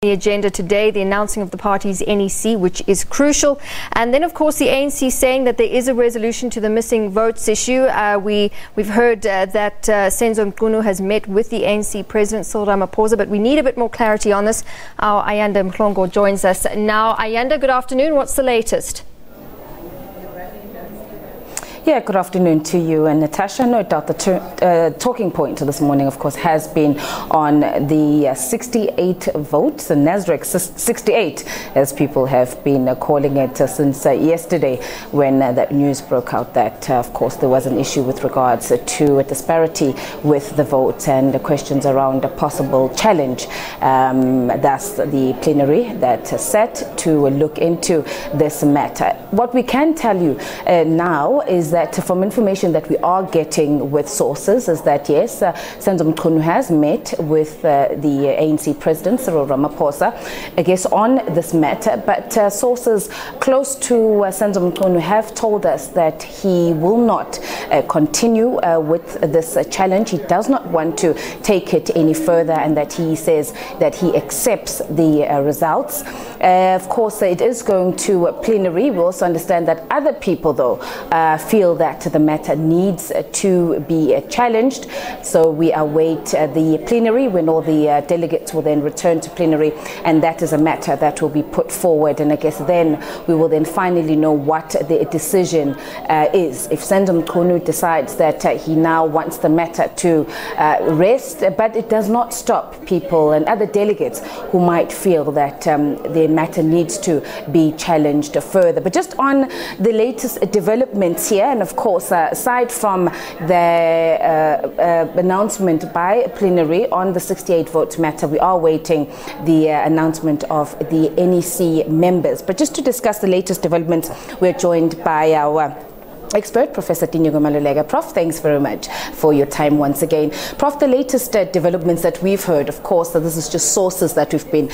The agenda today, the announcing of the party's NEC, which is crucial. And then, of course, the ANC saying that there is a resolution to the missing votes issue. We've heard that Senzo Mchunu has met with the ANC President, Cyril Ramaphosa, but we need a bit more clarity on this. Our Ayanda Mhlongo joins us now. Ayanda, good afternoon. What's the latest? Yeah, good afternoon to you and Natasha. No doubt the talking point this morning, of course, has been on the 68 votes, the Nasrec 68, as people have been calling it since yesterday when that news broke out that, of course, there was an issue with regards to a disparity with the votes and the questions around a possible challenge. That's the plenary that set to look into this matter. What we can tell you now is that from information that we are getting with sources is that yes, Senzo Mchunu has met with the ANC President Cyril Ramaphosa, I guess, on this matter, but sources close to Senzo Mchunu have told us that he will not continue with this challenge. He does not want to take it any further, and that he says that he accepts the results. Of course, it is going to plenary. We also understand that other people, though, feel that the matter needs to be challenged. So we await the plenary when all the delegates will then return to plenary, and that is a matter that will be put forward. And I guess then we will then finally know what the decision is. If Senzo Mchunu decides that he now wants the matter to rest, but it does not stop people and other delegates who might feel that the matter needs to be challenged further. But just on the latest developments here, and of course, aside from the announcement by plenary on the 68 votes matter, we are waiting the announcement of the NEC members. But just to discuss the latest developments, we're joined by our expert, Professor Dinyogo Malulega. Prof, thanks very much for your time once again. Prof, the latest developments that we've heard, of course, that this is just sources that we've been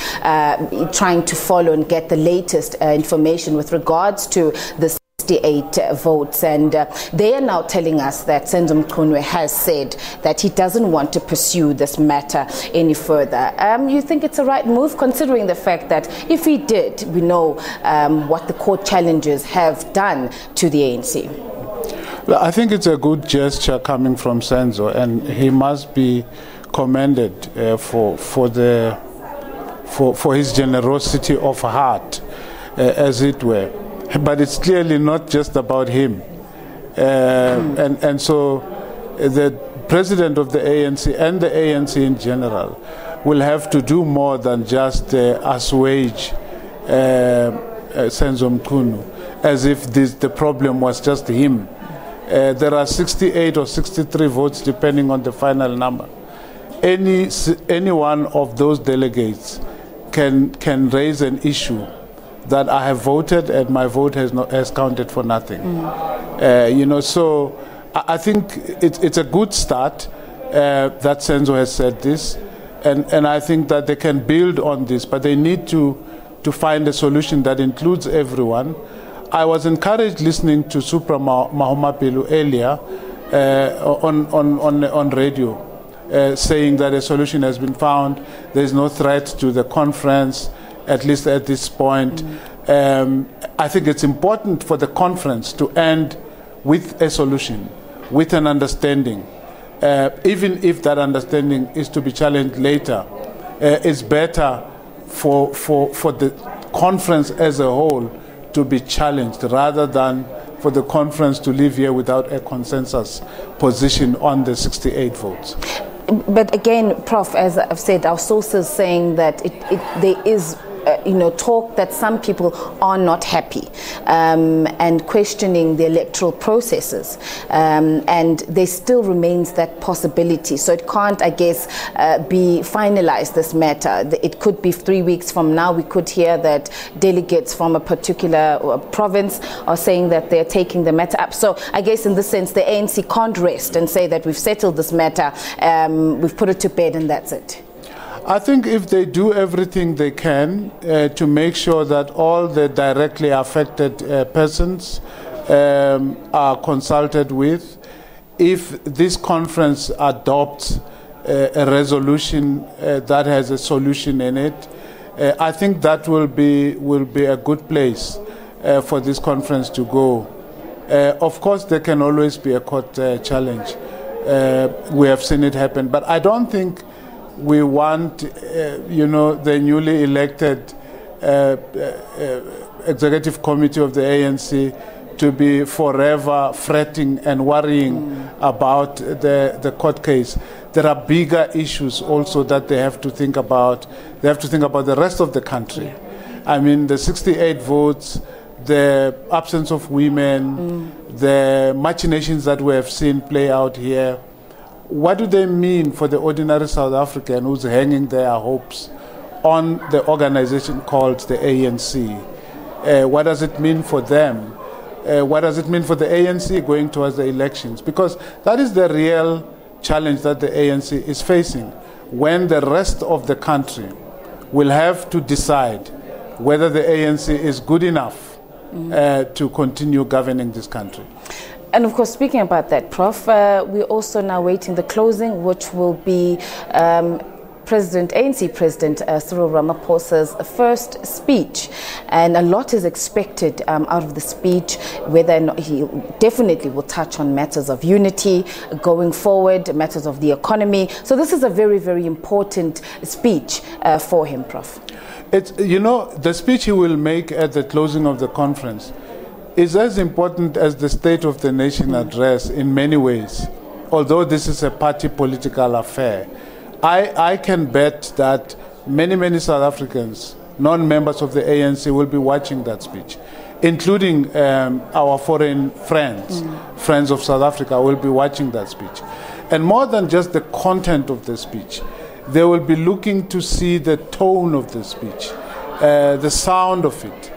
trying to follow and get the latest information with regards to the 68 votes, and they are now telling us that Senzo Mchunu has said that he doesn't want to pursue this matter any further. You think it's a right move, considering the fact that if he did, we know what the court challenges have done to the ANC? Well, I think it's a good gesture coming from Senzo, and he must be commended for his generosity of heart, as it were. But it's clearly not just about him. And so the president of the ANC and the ANC in general will have to do more than just assuage Senzo Mchunu, as if the problem was just him. There are 68 or 63 votes, depending on the final number. Any one of those delegates can raise an issue that I have voted and my vote has counted for nothing. So I think it's a good start that Senzo has said this, and I think that they can build on this, but they need to find a solution that includes everyone. I was encouraged listening to Supra Mahumapilu earlier on radio, saying that a solution has been found. There is no threat to the conference, at least at this point. I think it's important for the conference to end with a solution, with an understanding. Even if that understanding is to be challenged later, it's better for the conference as a whole to be challenged rather than for the conference to leave here without a consensus position on the 68 votes. But again, Prof, as I've said, our sources saying that there is talk that some people are not happy and questioning the electoral processes, and there still remains that possibility. So it can't, I guess, be finalized, this matter. It could be 3 weeks from now. We could hear that delegates from a particular province are saying that they're taking the matter up. So I guess in this sense, the ANC can't rest and say that we've settled this matter, we've put it to bed, and that's it. I think if they do everything they can to make sure that all the directly affected persons are consulted with, if this conference adopts a resolution that has a solution in it, I think that will be a good place for this conference to go. Of course, there can always be a court challenge. We have seen it happen, but I don't think we want, the newly elected executive committee of the ANC to be forever fretting and worrying about the court case. There are bigger issues also that they have to think about. They have to think about the rest of the country. I mean, the 68 votes, the absence of women, the machinations that we have seen play out here. What do they mean for the ordinary South African who's hanging their hopes on the organization called the ANC? What does it mean for them? What does it mean for the ANC going towards the elections? Because that is the real challenge that the ANC is facing, when the rest of the country will have to decide whether the ANC is good enough to continue governing this country. And of course, speaking about that, Prof, we're also now waiting the closing, which will be ANC President Cyril Ramaphosa's first speech, and a lot is expected out of the speech, whether or not he definitely will touch on matters of unity going forward, matters of the economy. So this is a very, very important speech for him, Prof. It's, the speech he will make at the closing of the conference is as important as the State of the Nation address in many ways, although this is a party political affair. I can bet that many South Africans, non-members of the ANC, will be watching that speech, including our foreign friends, friends of South Africa, will be watching that speech. And more than just the content of the speech, they will be looking to see the tone of the speech, the sound of it,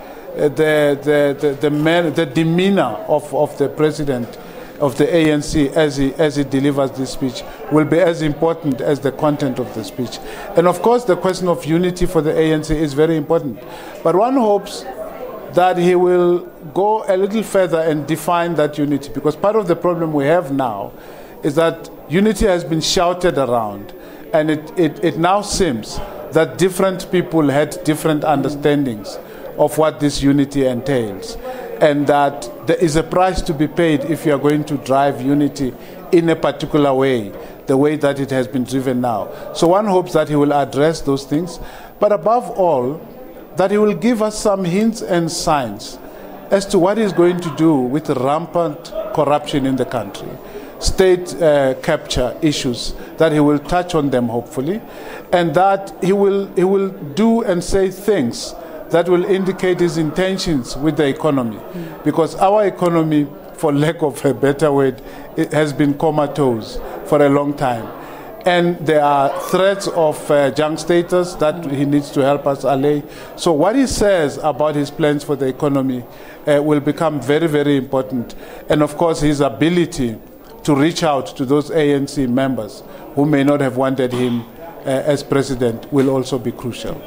the demeanor of the president of the ANC as he delivers this speech will be as important as the content of the speech. And of course, the question of unity for the ANC is very important. But one hopes that he will go a little further and define that unity, because part of the problem we have now is that unity has been shouted around, and it now seems that different people had different understandings of what this unity entails, and that there is a price to be paid if you are going to drive unity in a particular way, the way that it has been driven now. So one hopes that he will address those things, but above all, that he will give us some hints and signs as to what he's going to do with rampant corruption in the country, state capture issues, that he will touch on them hopefully, and that he will do and say things that will indicate his intentions with the economy. Because our economy, for lack of a better word, it has been comatose for a long time. And there are threats of junk status that he needs to help us allay. So what he says about his plans for the economy will become very, very important. And of course, his ability to reach out to those ANC members who may not have wanted him as president will also be crucial.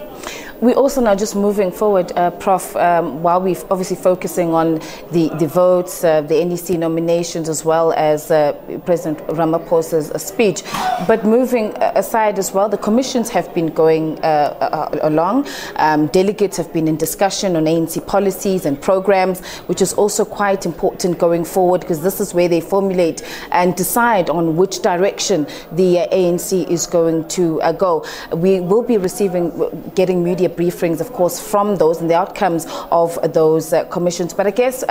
We're also now just moving forward, Prof, while we're obviously focusing on the votes, the NEC nominations, as well as President Ramaphosa's speech. But moving aside as well, the commissions have been going along. Delegates have been in discussion on ANC policies and programs, which is also quite important going forward, because this is where they formulate and decide on which direction the ANC is going to go. We will be getting media briefings, of course, from those and the outcomes of those commissions. But I guess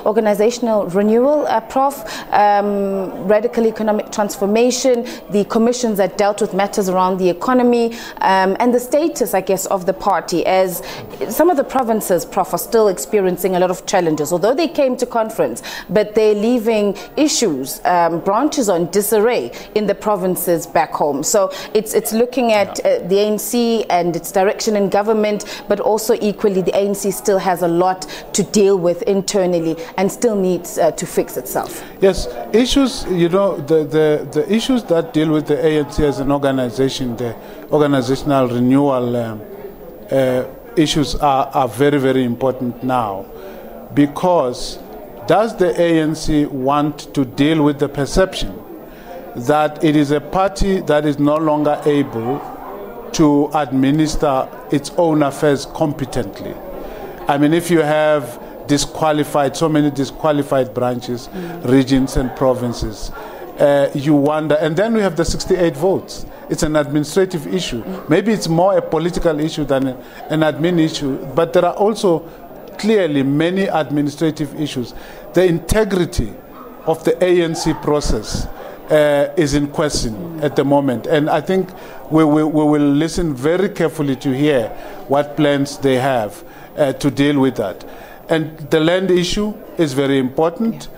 organizational renewal, Prof, radical economic transformation, the commissions that dealt with matters around the economy, and the status, I guess, of the party, as some of the provinces, Prof, are still experiencing a lot of challenges. Although they came to conference, but they're leaving issues, branches on disarray in the provinces back home. So it's looking at the ANC and its direction in government, but also equally the ANC still has a lot to deal with internally and still needs to fix itself. Yes, issues, the issues that deal with the ANC as an organization, the organizational renewal issues are very, very important now, because does the ANC want to deal with the perception that it is a party that is no longer able to administer its own affairs competently. I mean, if you have so many disqualified branches, regions and provinces, you wonder. And then we have the 68 votes. It's an administrative issue. Maybe it's more a political issue than an admin issue, but there are also clearly many administrative issues. The integrity of the ANC process is in question at the moment, and I think we will listen very carefully to hear what plans they have to deal with that. And the land issue is very important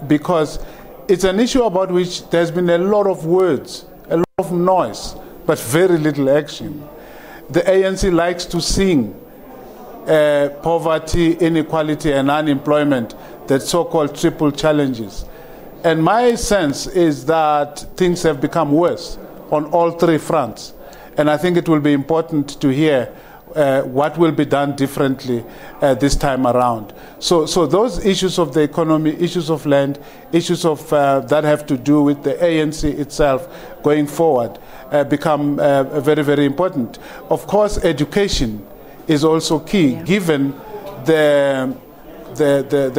because it's an issue about which there's been a lot of words, a lot of noise, but very little action. The ANC likes to sing poverty, inequality, and unemployment, the so-called triple challenges. And my sense is that things have become worse on all three fronts. And I think it will be important to hear what will be done differently this time around. So those issues of the economy, issues of land, issues of that have to do with the ANC itself going forward become very, very important. Of course, education is also key, given the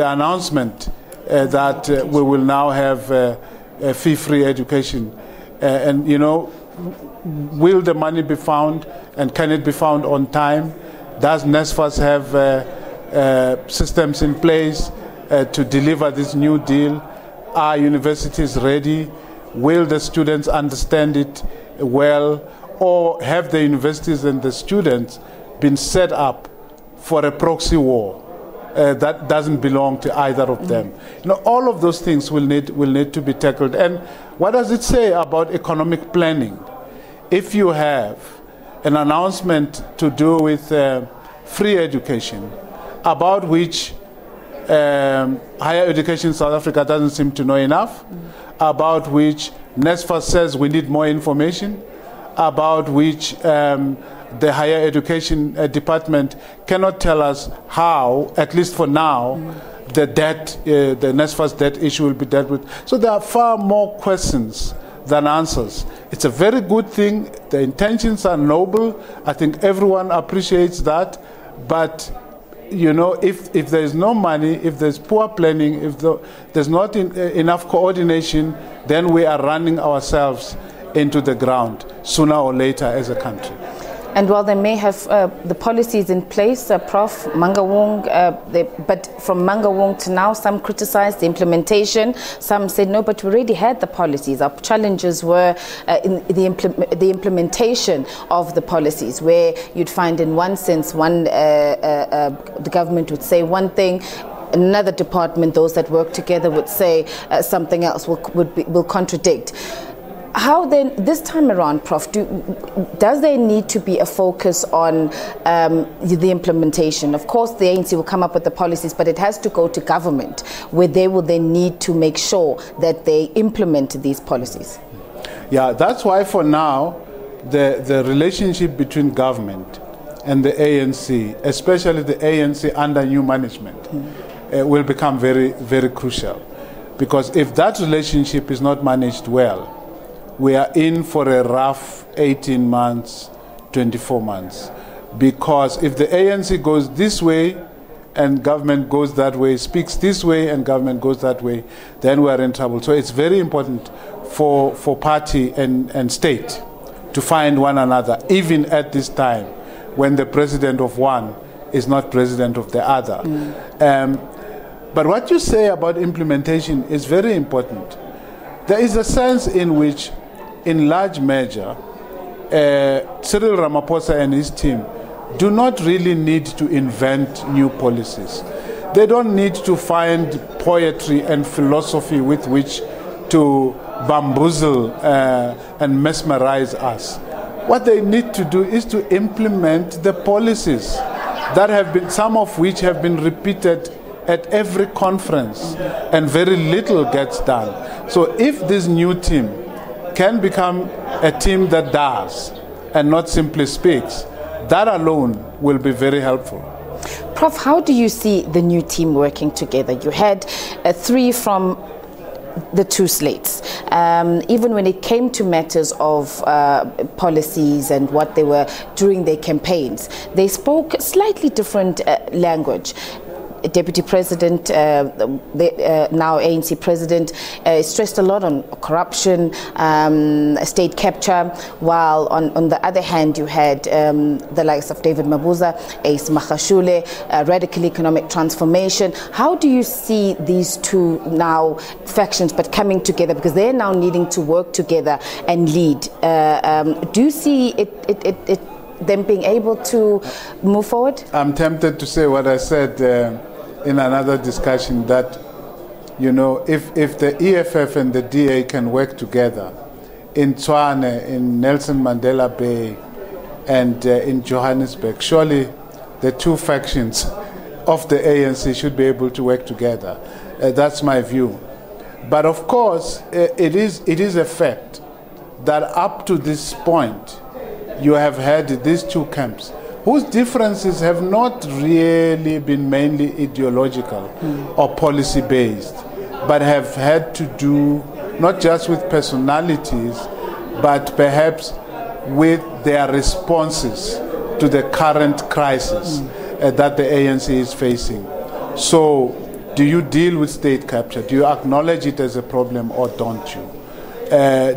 announcement that we will now have a fee-free education. And, you know, will the money be found, and can it be found on time? Does NSFAS have systems in place to deliver this new deal? Are universities ready? Will the students understand it well? Or have the universities and the students been set up for a proxy war that doesn't belong to either of them? You know, all of those things will need to be tackled. And what does it say about economic planning? If you have an announcement to do with free education, about which higher education in South Africa doesn't seem to know enough, about which NSFAS says we need more information, about which the higher education department cannot tell us how, at least for now, the debt, the NSFAS debt issue will be dealt with. So there are far more questions than answers. It's a very good thing. The intentions are noble. I think everyone appreciates that. But, you know, if there is no money, if there's poor planning, if there's not enough coordination, then we are running ourselves into the ground sooner or later as a country. And while they may have the policies in place, Prof. Mangawong, but from Mangawong to now, some criticized the implementation. Some said, no, but we already had the policies. Our challenges were in the implementation of the policies, where you'd find in one sense, the government would say one thing, another department, those that work together, would say something else, will contradict. How then, this time around, Prof, does there need to be a focus on the implementation? Of course, the ANC will come up with the policies, but it has to go to government, where they will then need to make sure that they implement these policies. Yeah, that's why for now, the relationship between government and the ANC, especially the ANC under new management, will become very, very crucial. Because if that relationship is not managed well, we are in for a rough 18 months, 24 months. Because if the ANC goes this way and government goes that way, speaks this way and government goes that way, then we are in trouble. So it's very important for party and state to find one another, even at this time when the president of one is not president of the other. But what you say about implementation is very important. There is a sense in which, in large measure, Cyril Ramaphosa and his team do not really need to invent new policies. They don't need to find poetry and philosophy with which to bamboozle and mesmerize us. What they need to do is to implement the policies that have been, some of which have been repeated at every conference, and very little gets done. So if this new team can become a team that does and not simply speaks, that alone will be very helpful. Prof, how do you see the new team working together? You had three from the two slates. Even when it came to matters of policies and what they were during their campaigns, they spoke slightly different language. Deputy President, now ANC President, stressed a lot on corruption, state capture, while on the other hand you had the likes of David Mabuza, Ace Magashule, radical economic transformation. How do you see these two now factions but coming together, because they're now needing to work together and lead? Do you see them being able to move forward? I'm tempted to say what I said in another discussion, that, you know, if the EFF and the DA can work together in Tshwane, in Nelson Mandela Bay, and in Johannesburg, surely the two factions of the ANC should be able to work together. That's my view. But of course, it is a fact that up to this point, you have had these two camps whose differences have not really been mainly ideological or policy-based, but have had to do not just with personalities, but perhaps with their responses to the current crisis that the ANC is facing. So, do you deal with state capture? Do you acknowledge it as a problem, or don't you?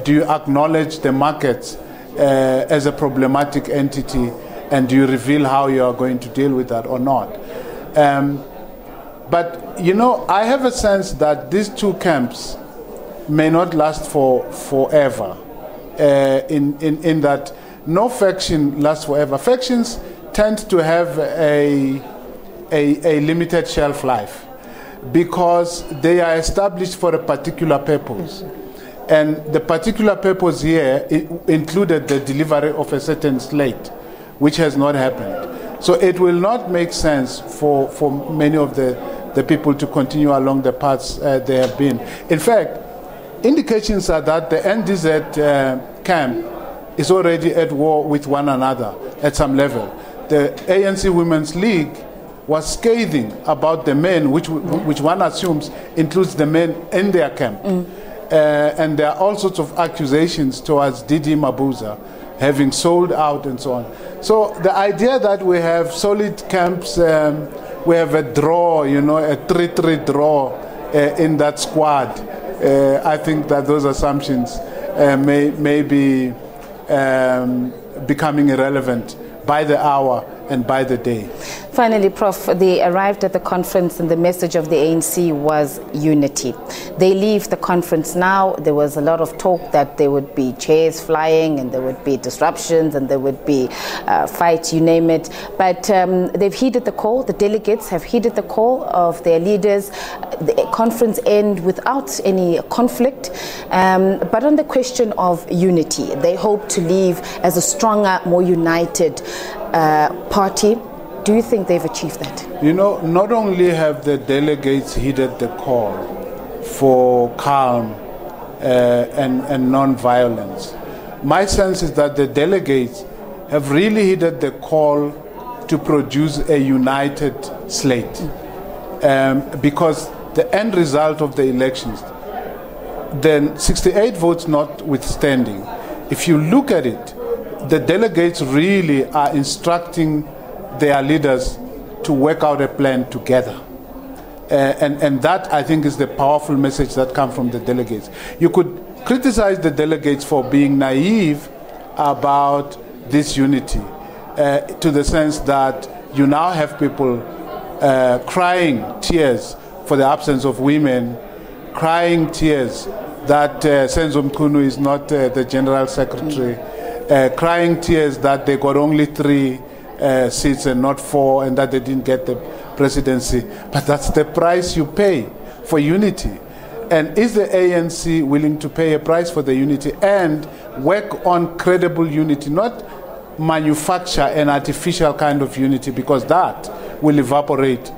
Do you acknowledge the markets as a problematic entity, and do you reveal how you are going to deal with that or not? But, you know, I have a sense that these two camps may not last forever, in that no faction lasts forever. Factions tend to have a limited shelf life because they are established for a particular purpose. And the particular purpose here included the delivery of a certain slate, which has not happened. So it will not make sense for many of the people to continue along the paths they have been. In fact, indications are that the NDZ camp is already at war with one another at some level. The ANC Women's League was scathing about the men, which one assumes includes the men in their camp. And there are all sorts of accusations towards Didi Mabuza having sold out and so on. So the idea that we have solid camps, we have a draw, you know, a 3-3 draw in that squad, I think that those assumptions may be becoming irrelevant by the hour and by the day. Finally, Prof, they arrived at the conference and the message of the ANC was unity. They leave the conference now. There was a lot of talk that there would be chairs flying and there would be disruptions and there would be fights, you name it. But they've heeded the call. The delegates have heeded the call of their leaders. The conference ended without any conflict. But on the question of unity, they hope to leave as a stronger, more united party. Do you think they've achieved that? You know, not only have the delegates heeded the call for calm and non-violence, my sense is that the delegates have really heeded the call to produce a united slate. Because the end result of the elections, then 68 votes notwithstanding, if you look at it, the delegates really are instructing their leaders to work out a plan together. And that, I think, is the powerful message that comes from the delegates. You could criticize the delegates for being naive about this unity, to the sense that you now have people crying tears for the absence of women, crying tears that Senzo Mkhunu is not the General Secretary, crying tears that they got only 3 seats and not 4, and that they didn't get the presidency. But that's the price you pay for unity. And is the ANC willing to pay a price for the unity and work on credible unity, not manufacture an artificial kind of unity, because that will evaporate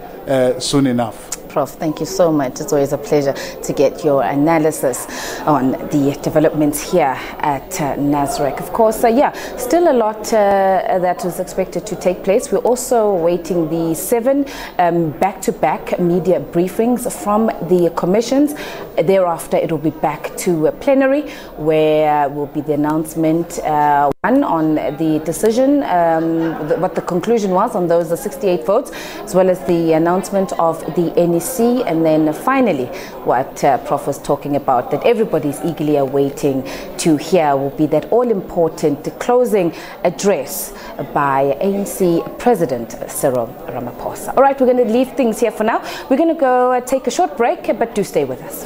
soon enough? Prof, thank you so much. It's always a pleasure to get your analysis on the developments here at NASREC. Of course, still a lot that is expected to take place. We're also waiting the 7 back-to-back media briefings from the commissions. Thereafter, it will be back to plenary, where will be the announcement, one on the decision, what the conclusion was on those 68 votes, as well as the announcement of the NEC, and then finally what Prof was talking about that everybody's eagerly awaiting to hear will be that all-important closing address by ANC President Cyril Ramaphosa. All right, we're going to leave things here for now. We're going to go take a short break, but do stay with us.